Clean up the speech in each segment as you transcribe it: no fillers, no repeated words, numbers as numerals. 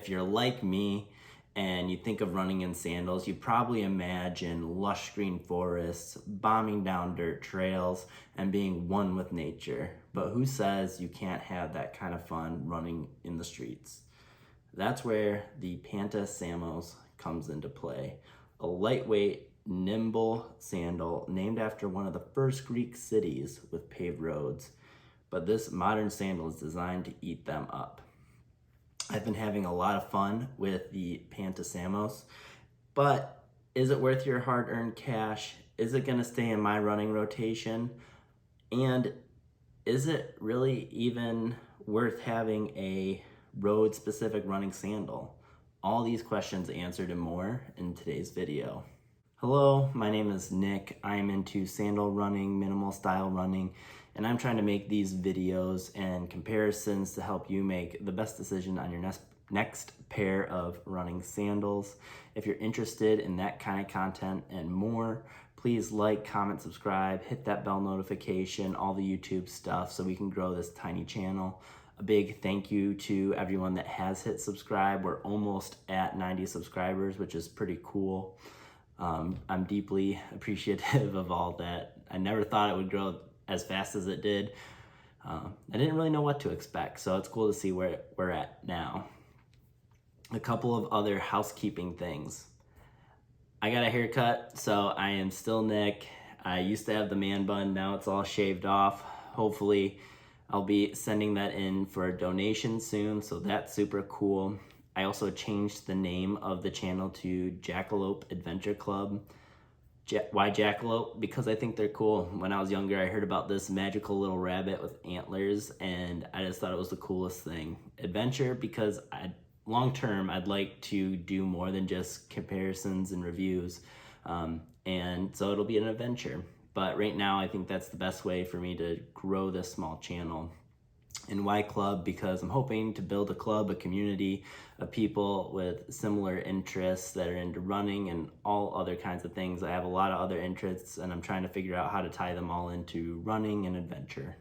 if you're like me and you think of running in sandals, you probably imagine lush green forests, bombing down dirt trails, and being one with nature. But who says you can't have that kind of fun running in the streets? That's where the Panta Samos comes into play. A lightweight, nimble sandal named after one of the first Greek cities with paved roads. But this modern sandal is designed to eat them up. I've been having a lot of fun with the Panta Samos, but is it worth your hard-earned cash? Is it gonna stay in my running rotation? And is it really even worth having a road-specific running sandal? All these questions answered and more in today's video. Hello, my name is Nick. I'm into sandal running, minimal style running, and I'm trying to make these videos and comparisons to help you make the best decision on your next pair of running sandals. If you're interested in that kind of content and more, please like, comment, subscribe, hit that bell notification, all the YouTube stuff so we can grow this tiny channel. A big thank you to everyone that has hit subscribe. We're almost at 90 subscribers, which is pretty cool. I'm deeply appreciative of all that. I never thought it would grow as fast as it did. I didn't really know what to expect, so it's cool to see where we're at now. A couple of other housekeeping things. I got a haircut, so I am still Nick. I used to have the man bun, now it's all shaved off. Hopefully, I'll be sending that in for a donation soon, so that's super cool. I also changed the name of the channel to Jackalope Adventure Club. Why Jackalope? Because I think they're cool. When I was younger, I heard about this magical little rabbit with antlers, and I just thought it was the coolest thing. Adventure, because long term, I'd like to do more than just comparisons and reviews, and so it'll be an adventure. But right now, I think that's the best way for me to grow this small channel. And why club? Because I'm hoping to build a club, a community of people with similar interests that are into running and all other kinds of things. I have a lot of other interests, and I'm trying to figure out how to tie them all into running and adventure.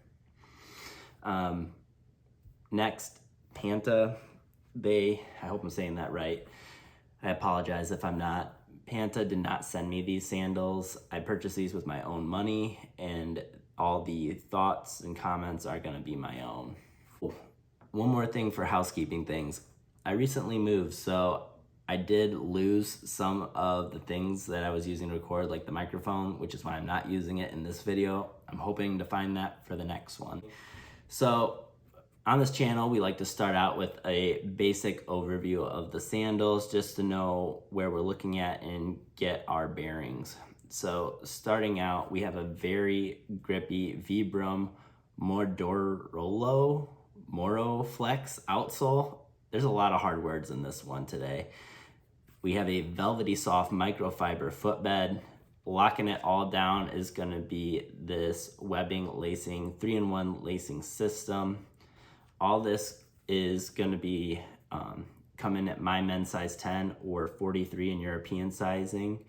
Next, Panta. I hope I'm saying that right. I apologize if I'm not. Panta did not send me these sandals. I purchased these with my own money, and all the thoughts and comments are gonna be my own. One more thing for housekeeping things. I recently moved, so I did lose some of the things that I was using to record, like the microphone, which is why I'm not using it in this video. I'm hoping to find that for the next one. So on this channel, we like to start out with a basic overview of the sandals, just to know where we're looking at and get our bearings. So starting out, we have a very grippy Vibram Moro Flex outsole. There's a lot of hard words in this one today. We have a velvety soft microfiber footbed. Locking it all down is gonna be this webbing lacing, 3-in-1 lacing system. All this is gonna be coming at my men's size 10 or 43 in European sizing,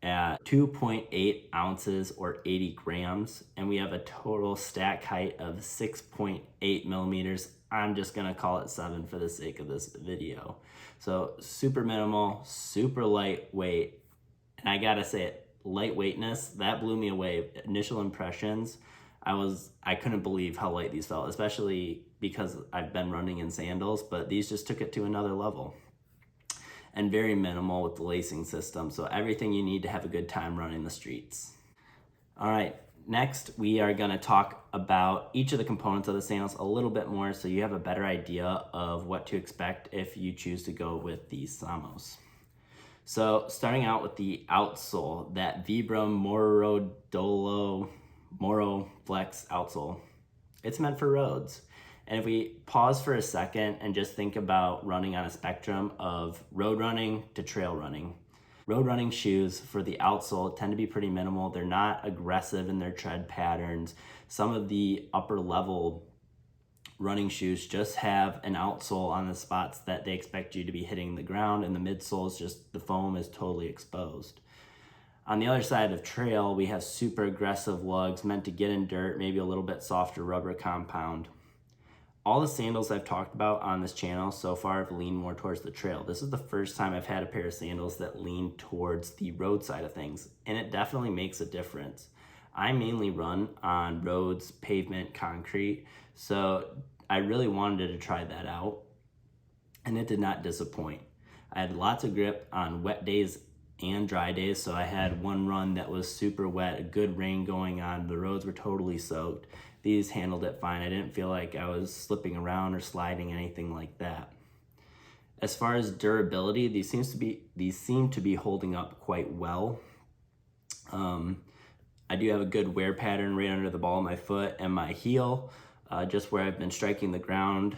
at 2.8 ounces or 80 grams, and we have a total stack height of 6.8 millimeters. I'm just gonna call it 7 for the sake of this video. So super minimal, super lightweight, and I gotta say it, lightweightness, that blew me away. Initial impressions, I couldn't believe how light these felt, especially because I've been running in sandals, but these just took it to another level. And very minimal with the lacing system, so everything you need to have a good time running the streets. All right, next we are gonna talk about each of the components of the sandals a little bit more so you have a better idea of what to expect if you choose to go with the Samos. So starting out with the outsole, that Vibram Moro Flex outsole. It's meant for roads. And if we pause for a second and just think about running on a spectrum of road running to trail running. Road running shoes for the outsole tend to be pretty minimal. They're not aggressive in their tread patterns. Some of the upper level running shoes just have an outsole on the spots that they expect you to be hitting the ground, and the midsole is just, the foam is totally exposed. On the other side of trail, we have super aggressive lugs meant to get in dirt, maybe a little bit softer rubber compound. All the sandals I've talked about on this channel so far have leaned more towards the trail. This is the first time I've had a pair of sandals that lean towards the road side of things, and it definitely makes a difference. I mainly run on roads, pavement, concrete, so I really wanted to try that out, and it did not disappoint. I had lots of grip on wet days and dry days, so I had one run that was super wet, a good rain going on, the roads were totally soaked. These handled it fine. I didn't feel like I was slipping around or sliding, anything like that. As far as durability, these seem to be holding up quite well. I do have a good wear pattern right under the ball of my foot and my heel, just where I've been striking the ground.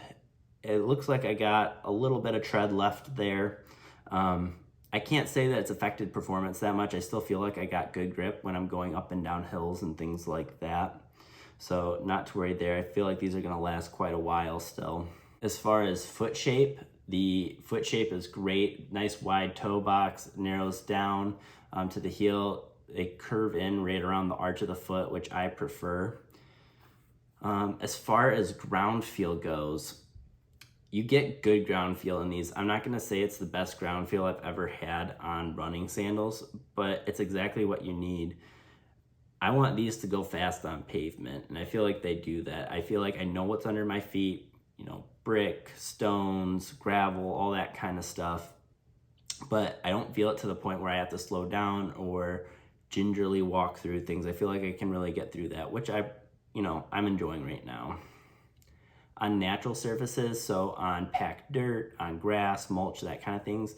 It looks like I got a little bit of tread left there. I can't say that it's affected performance that much. I still feel like I got good grip when I'm going up and down hills and things like that. So not to worry there. I feel like these are gonna last quite a while still. As far as foot shape, the foot shape is great. Nice wide toe box, narrows down to the heel. They curve in right around the arch of the foot, which I prefer. As far as ground feel goes, you get good ground feel in these. I'm not gonna say it's the best ground feel I've ever had on running sandals, but it's exactly what you need. I want these to go fast on pavement, and I feel like they do that. I feel like I know what's under my feet, brick, stones, gravel, all that kind of stuff, but I don't feel it to the point where I have to slow down or gingerly walk through things. I feel like I can really get through that, which I'm enjoying right now. On natural surfaces, so on packed dirt, on grass, mulch, that kind of things,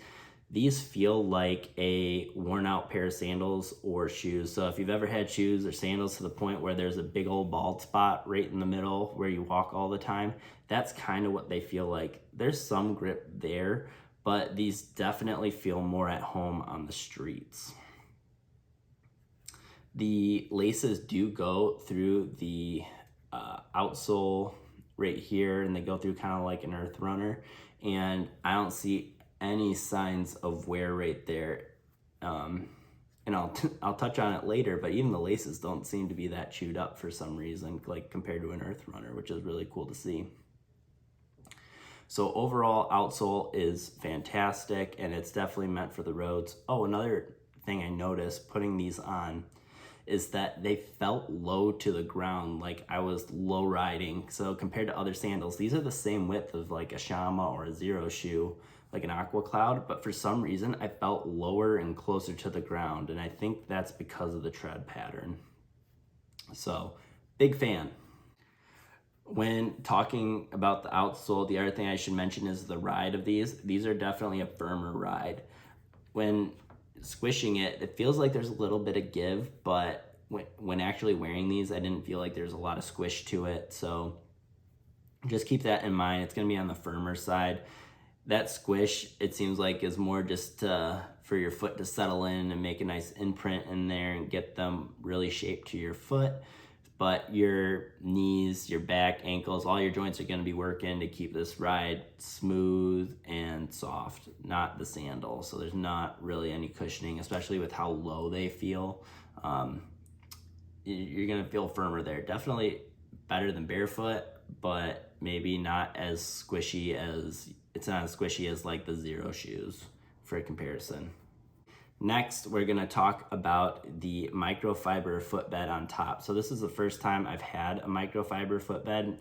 these feel like a worn out pair of sandals or shoes. So if you've ever had shoes or sandals to the point where there's a big old bald spot right in the middle where you walk all the time, that's kind of what they feel like. There's some grip there, but these definitely feel more at home on the streets. The laces do go through the outsole right here, and they go through kind of like an Earthrunner, and I don't see any signs of wear right there. And I'll touch on it later, but even the laces don't seem to be that chewed up for some reason, like compared to an Earthrunner, which is really cool to see. So overall, outsole is fantastic, and it's definitely meant for the roads. Oh, another thing I noticed putting these on is that they felt low to the ground, like I was low riding. So compared to other sandals, these are the same width of like a Shama or a Zero shoe, like an Aqua Cloud, but for some reason I felt lower and closer to the ground, and I think that's because of the tread pattern. So, big fan. When talking about the outsole, the other thing I should mention is the ride of these. These are definitely a firmer ride. When squishing it, it feels like there's a little bit of give, but when actually wearing these, I didn't feel like there's a lot of squish to it. So just keep that in mind. It's gonna be on the firmer side. That squish, it seems like, is more just for your foot to settle in and make a nice imprint in there and get them really shaped to your foot. But your knees, your back, ankles, all your joints are gonna be working to keep this ride smooth and soft, not the sandal. So there's not really any cushioning, especially with how low they feel. You're gonna feel firmer there. Definitely better than barefoot, but maybe not as squishy as, it's not as squishy as like the Zero shoes for a comparison. Next, we're gonna talk about the microfiber footbed on top. So this is the first time I've had a microfiber footbed,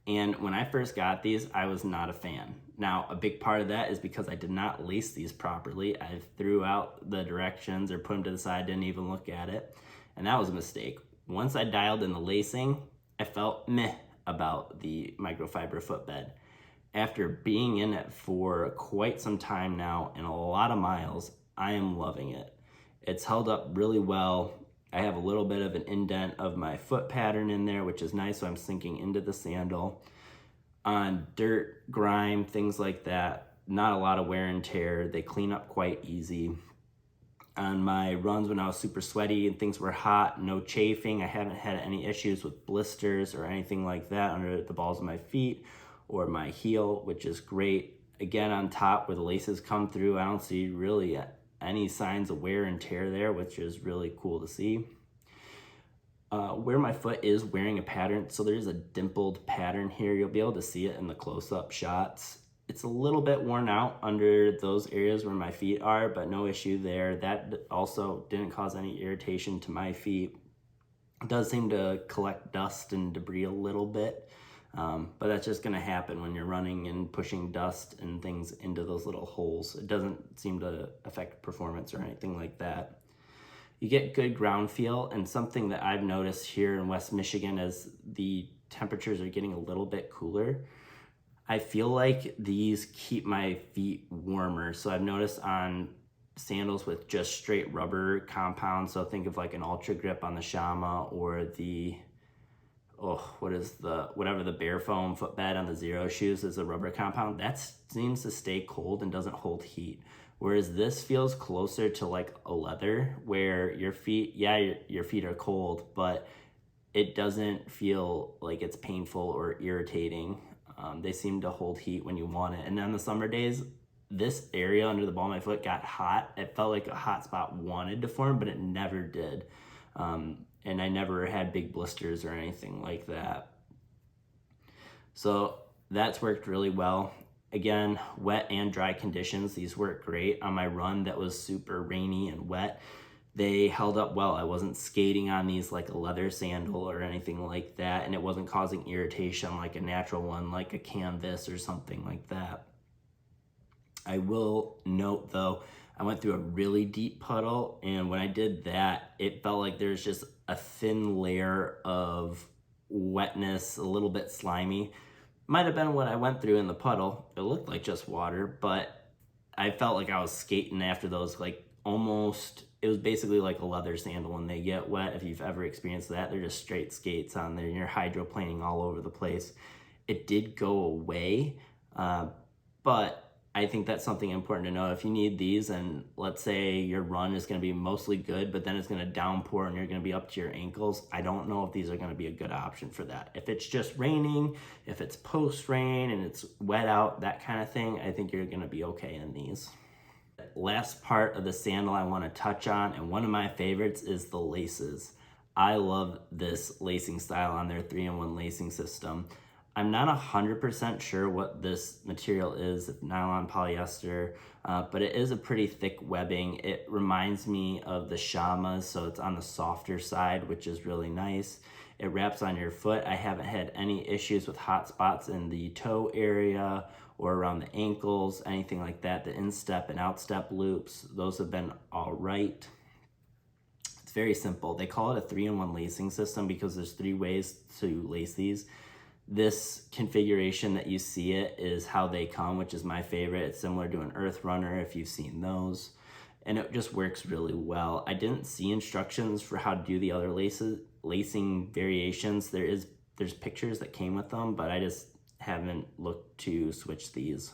and when I first got these, I was not a fan. Now, a big part of that is because I did not lace these properly. I threw out the directions or put them to the side, didn't even look at it, and that was a mistake. Once I dialed in the lacing, I felt meh about the microfiber footbed. After being in it for quite some time now and a lot of miles, I am loving it. It's held up really well. I have a little bit of an indent of my foot pattern in there, which is nice, so I'm sinking into the sandal. On dirt, grime, things like that, not a lot of wear and tear. They clean up quite easy. On my runs when I was super sweaty and things were hot, no chafing. I haven't had any issues with blisters or anything like that under the balls of my feet or my heel, which is great. Again, on top where the laces come through, I don't see really any signs of wear and tear there, which is really cool to see. Where my foot is wearing a pattern, so there's a dimpled pattern here. You'll be able to see it in the close-up shots. It's a little bit worn out under those areas where my feet are, but no issue there. That also didn't cause any irritation to my feet. It does seem to collect dust and debris a little bit, but that's just going to happen when you're running and pushing dust and things into those little holes. It doesn't seem to affect performance or anything like that. You get good ground feel, and something that I've noticed here in West Michigan as the temperatures are getting a little bit cooler, I feel like these keep my feet warmer. So I've noticed on sandals with just straight rubber compound, so think of like an Ultra Grip on the Shama or the, whatever the Bare Foam footbed on the Zero shoes is a rubber compound, that seems to stay cold and doesn't hold heat. Whereas this feels closer to like a leather where your feet, your feet are cold, but it doesn't feel like it's painful or irritating. They seem to hold heat when you want it. And on the summer days, this area under the ball of my foot got hot. It felt like a hot spot wanted to form, but it never did. And I never had big blisters or anything like that. So that's worked really well. Again, wet and dry conditions, these work great. On my run that was super rainy and wet, they held up well. I wasn't skating on these like a leather sandal or anything like that, and it wasn't causing irritation like a natural one, like a canvas or something like that. I will note though, I went through a really deep puddle, and when I did that, it felt like there's just a thin layer of wetness, a little bit slimy. Might have been what I went through in the puddle. It looked like just water, but I felt like I was skating after those, like almost, it was basically like a leather sandal when they get wet. If you've ever experienced that, they're just straight skates on there and you're hydroplaning all over the place. It did go away, but I think that's something important to know. If you need these and let's say your run is going to be mostly good, but then it's going to downpour and you're going to be up to your ankles, I don't know if these are going to be a good option for that. If it's just raining, if it's post-rain and it's wet out, that kind of thing, I think you're going to be okay in these. Last part of the sandal I want to touch on, and one of my favorites, is the laces. I love this lacing style on their 3-in-1 lacing system. I'm not 100% sure what this material is, if nylon, polyester, but it is a pretty thick webbing. It reminds me of the Shamas, so it's on the softer side, which is really nice. It wraps on your foot. I haven't had any issues with hot spots in the toe area or around the ankles, anything like that. The instep and outstep loops, those have been all right. It's very simple. They call it a 3-in-1 lacing system because there's 3 ways to lace these. This configuration that you see it is how they come, which is my favorite. It's similar to an Earthrunner if you've seen those, and it just works really well. I didn't see instructions for how to do the other lacing variations. There's pictures that came with them, but I just haven't looked to switch these.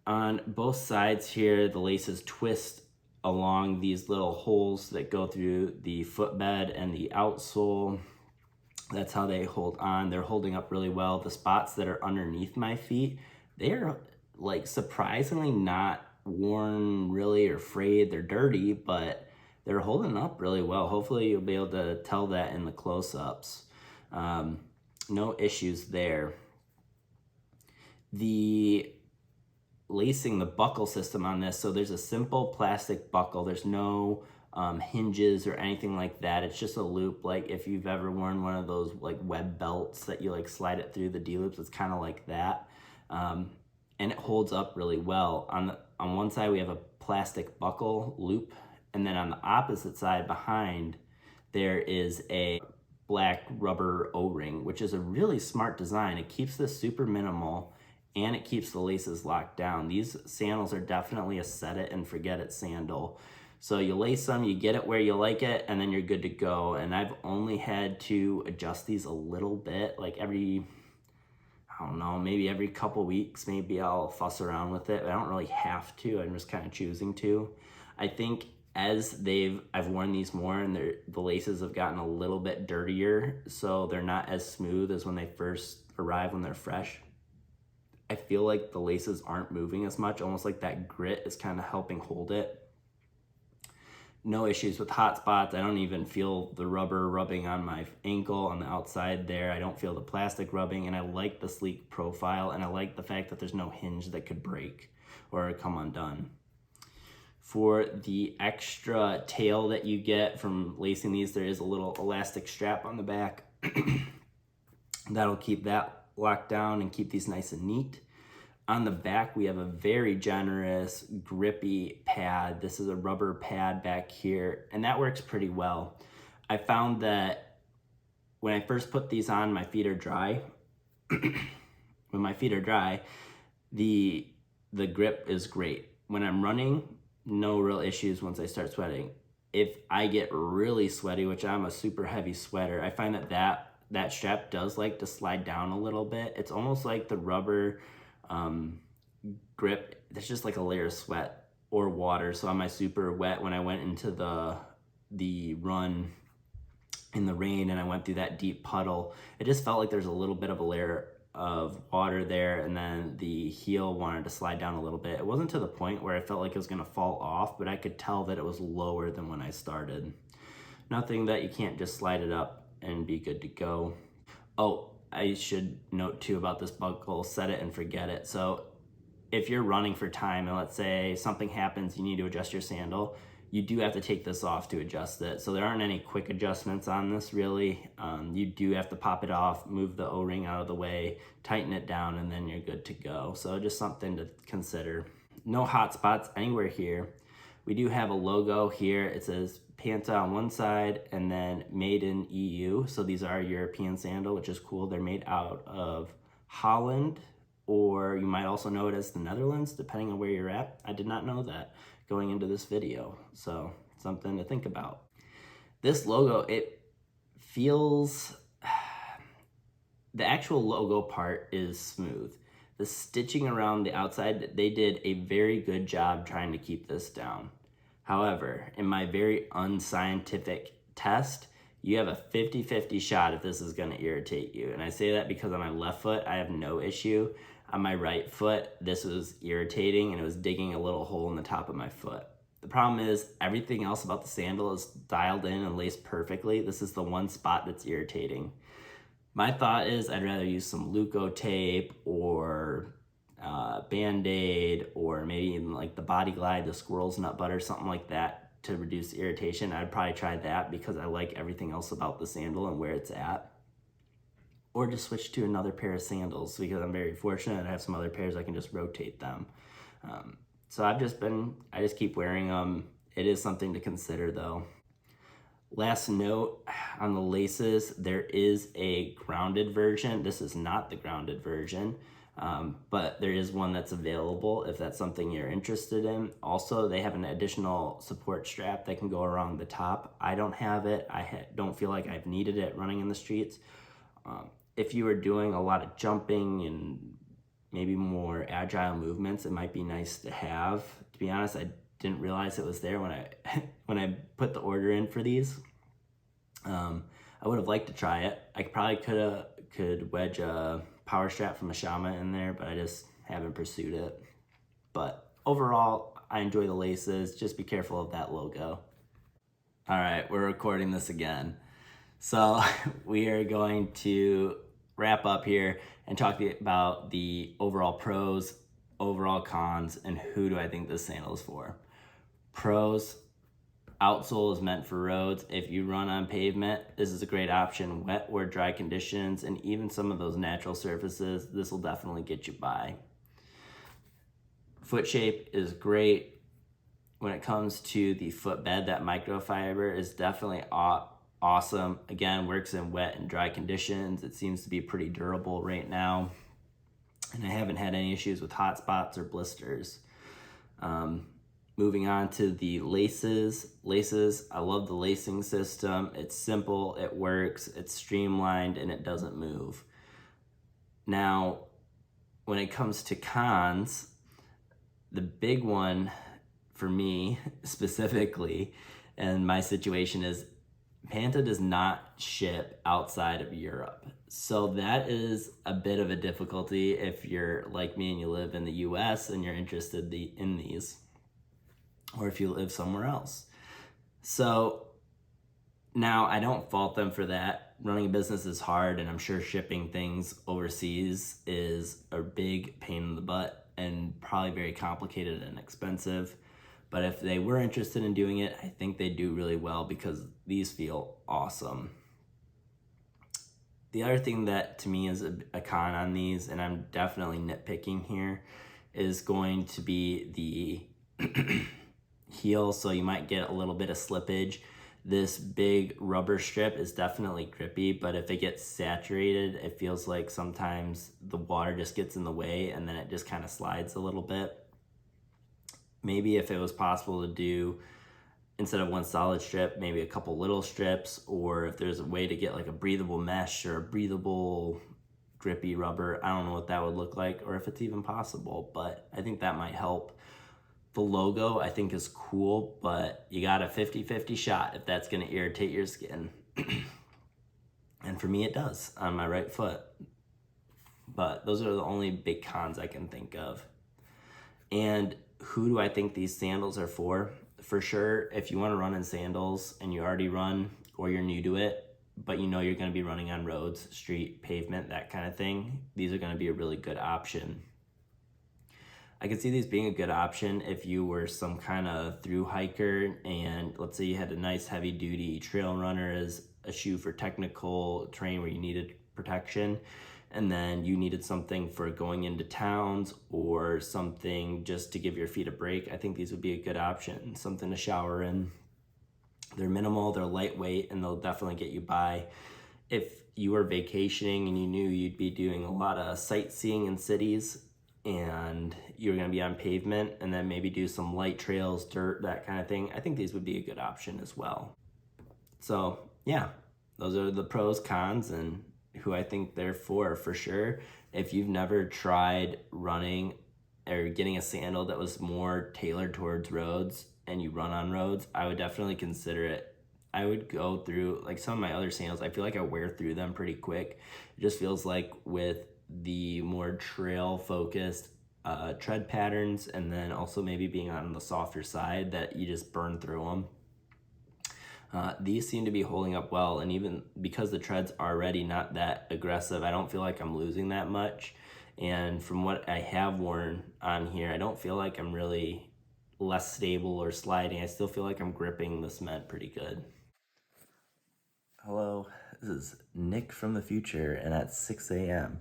On both sides here, the laces twist along these little holes that go through the footbed and the outsole. That's how they hold on. They're holding up really well. The spots that are underneath my feet, they're like surprisingly not worn really or frayed. They're dirty, but they're holding up really well. Hopefully you'll be able to tell that in the close-ups. No issues there. The lacing, the buckle system on this, so there's a simple plastic buckle. There's no hinges or anything like that. It's just a loop. Like if you've ever worn one of those like web belts that you like slide it through the D-loops, it's kind of like that. And it holds up really well. On one side we have a plastic buckle loop, and then on the opposite side behind there is a black rubber O-ring, which is a really smart design. It keeps this super minimal and it keeps the laces locked down. These sandals are definitely a set it and forget it sandal. So you lace them, you get it where you like it, and then you're good to go. And I've only had to adjust these a little bit, like maybe every couple weeks, maybe I'll fuss around with it. But I don't really have to, I'm just kind of choosing to. I think as I've worn these more and the laces have gotten a little bit dirtier, so they're not as smooth as when they first arrive when they're fresh. I feel like the laces aren't moving as much, almost like that grit is kind of helping hold it. no issues with hot spots. I don't even feel the rubber rubbing on my ankle on the outside there. I don't feel the plastic rubbing, and I like the sleek profile, and I like the fact that there's no hinge that could break or come undone. For the extra tail that you get from lacing these, there is a little elastic strap on the back that'll keep that locked down and keep these nice and neat. On the back, we have a very generous, grippy pad. This is a rubber pad back here, and that works pretty well. I found that when I first put these on, my feet are dry. When my feet are dry, the grip is great. When I'm running, no real issues once I start sweating. If I get really sweaty, which I'm a super heavy sweater, I find that strap does like to slide down a little bit. It's almost like the rubber grip, there's just like a layer of sweat or water. So on my super wet, when I went into the run in the rain and I went through that deep puddle, it just felt like there's a little bit of a layer of water there, and then the heel wanted to slide down a little bit. It wasn't to the point where I felt like it was gonna fall off, but I could tell that it was lower than when I started. Nothing that you can't just slide it up and be good to go. Oh, I should note too about this buckle, set it and forget it. So if you're running for time and let's say something happens, you need to adjust your sandal, you do have to take this off to adjust it. So there aren't any quick adjustments on this really. You do have to pop it off, move the O-ring out of the way, tighten it down, and then you're good to go. So just something to consider. No hot spots anywhere here. We do have a logo here. It says Panta on one side and then made in EU. So these are European sandal, which is cool. They're made out of Holland, or you might also know it as the Netherlands, depending on where you're at. I did not know that going into this video. So something to think about. This logo, it feels, the actual logo part is smooth. The stitching around the outside, they did a very good job trying to keep this down. However, in my very unscientific test, you have a 50-50 shot if this is gonna irritate you. And I say that because on my left foot, I have no issue. On my right foot, this was irritating and it was digging a little hole in the top of my foot. The problem is everything else about the sandal is dialed in and laced perfectly. This is the one spot that's irritating. My thought is I'd rather use some Luco tape or Band-Aid, or maybe even like the Body Glide, the squirrel's nut butter, something like that to reduce irritation. I'd probably try that because I like everything else about the sandal and where it's at. Or just switch to another pair of sandals because I'm very fortunate I have some other pairs I can just rotate them. So I just keep wearing them. It is something to consider though. Last note on the laces, there is a grounded version. This is not the grounded version, but there is one that's available if that's something you're interested in. Also, they have an additional support strap that can go around the top. I don't have it. Don't feel like I've needed it running in the streets. If you are doing a lot of jumping and maybe more agile movements, it might be nice to have. To be honest, I didn't realize it was there when I put the order in for these. I would have liked to try it. I probably could wedge a power strap from a Shama in there, but I just haven't pursued it. But overall, I enjoy the laces. Just be careful of that logo. All right, we're recording this again. So we are going to wrap up here and talk about the overall pros, overall cons, and who do I think this sandal is for. Pros, outsole is meant for roads. If you run on pavement, this is a great option. Wet or dry conditions, and even some of those natural surfaces, this will definitely get you by. Foot shape is great. When it comes to the footbed, that microfiber is definitely awesome. Again, works in wet and dry conditions. It seems to be pretty durable right now. And I haven't had any issues with hot spots or blisters. Moving on to the laces. I love the lacing system. It's simple, it works, it's streamlined, and it doesn't move. Now, when it comes to cons, the big one for me specifically, and my situation is Panta does not ship outside of Europe. So that is a bit of a difficulty if you're like me and you live in the US and you're interested in these, or if you live somewhere else. So now I don't fault them for that. Running a business is hard, and I'm sure shipping things overseas is a big pain in the butt and probably very complicated and expensive. But if they were interested in doing it, I think they do really well because these feel awesome. The other thing that to me is a con on these, and I'm definitely nitpicking here, is going to be the heel. So you might get a little bit of slippage. This big rubber strip is definitely grippy, but if it gets saturated, it feels like sometimes the water just gets in the way and then it just kind of slides a little bit. Maybe if it was possible to do, instead of one solid strip, maybe a couple little strips, or if there's a way to get like a breathable mesh or a breathable grippy rubber, I don't know what that would look like or if it's even possible, but I think that might help. The logo I think is cool, but you got a 50-50 shot if that's gonna irritate your skin. And for me it does on my right foot. But those are the only big cons I can think of. And who do I think these sandals are for? For sure, if you wanna run in sandals and you already run or you're new to it, but you know you're gonna be running on roads, street, pavement, that kind of thing, these are gonna be a really good option. I could see these being a good option if you were some kind of through hiker and let's say you had a nice heavy duty trail runner as a shoe for technical terrain where you needed protection, and then you needed something for going into towns or something just to give your feet a break. I think these would be a good option, something to shower in. They're minimal, they're lightweight, and they'll definitely get you by. If you were vacationing and you knew you'd be doing a lot of sightseeing in cities, and you're gonna be on pavement and then maybe do some light trails, dirt, that kind of thing, I think these would be a good option as well. So yeah, those are the pros, cons, and who I think they're for sure. If you've never tried running or getting a sandal that was more tailored towards roads and you run on roads, I would definitely consider it. I would go through, like some of my other sandals, I feel like I wear through them pretty quick. It just feels like with the more trail focused tread patterns, and then also maybe being on the softer side, that you just burn through them. These seem to be holding up well, and even because the tread's already not that aggressive, I don't feel like I'm losing that much. And from what I have worn on here, I don't feel like I'm really less stable or sliding. I still feel like I'm gripping the cement pretty good. Hello, this is Nick from the future, and at 6 a.m.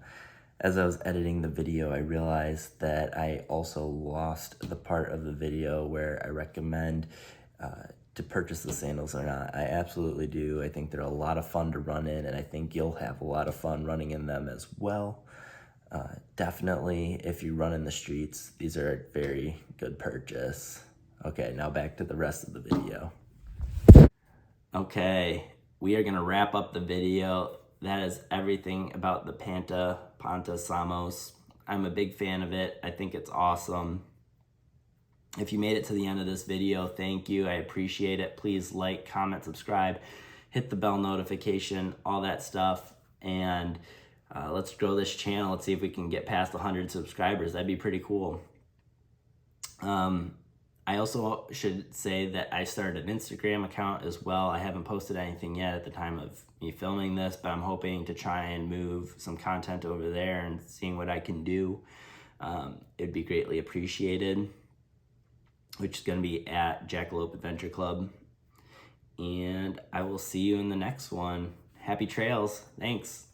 as I was editing the video, I realized that I also lost the part of the video where I recommend to purchase the sandals or not. I absolutely do. I think they're a lot of fun to run in, and I think you'll have a lot of fun running in them as well. Definitely, if you run in the streets, these are a very good purchase. Okay, now back to the rest of the video. Okay, we are gonna wrap up the video. That is everything about the Panta Samos. I'm a big fan of it. I think it's awesome. If you made it to the end of this video, thank you. I appreciate it. Please like, comment, subscribe, hit the bell notification, all that stuff. And let's grow this channel. Let's see if we can get past 100 subscribers. That'd be pretty cool. I also should say that I started an Instagram account as well. I haven't posted anything yet at the time of me filming this, but I'm hoping to try and move some content over there and seeing what I can do. It'd be greatly appreciated, which is going to be at Jackalope Adventure Club. And I will see you in the next one. Happy trails. Thanks.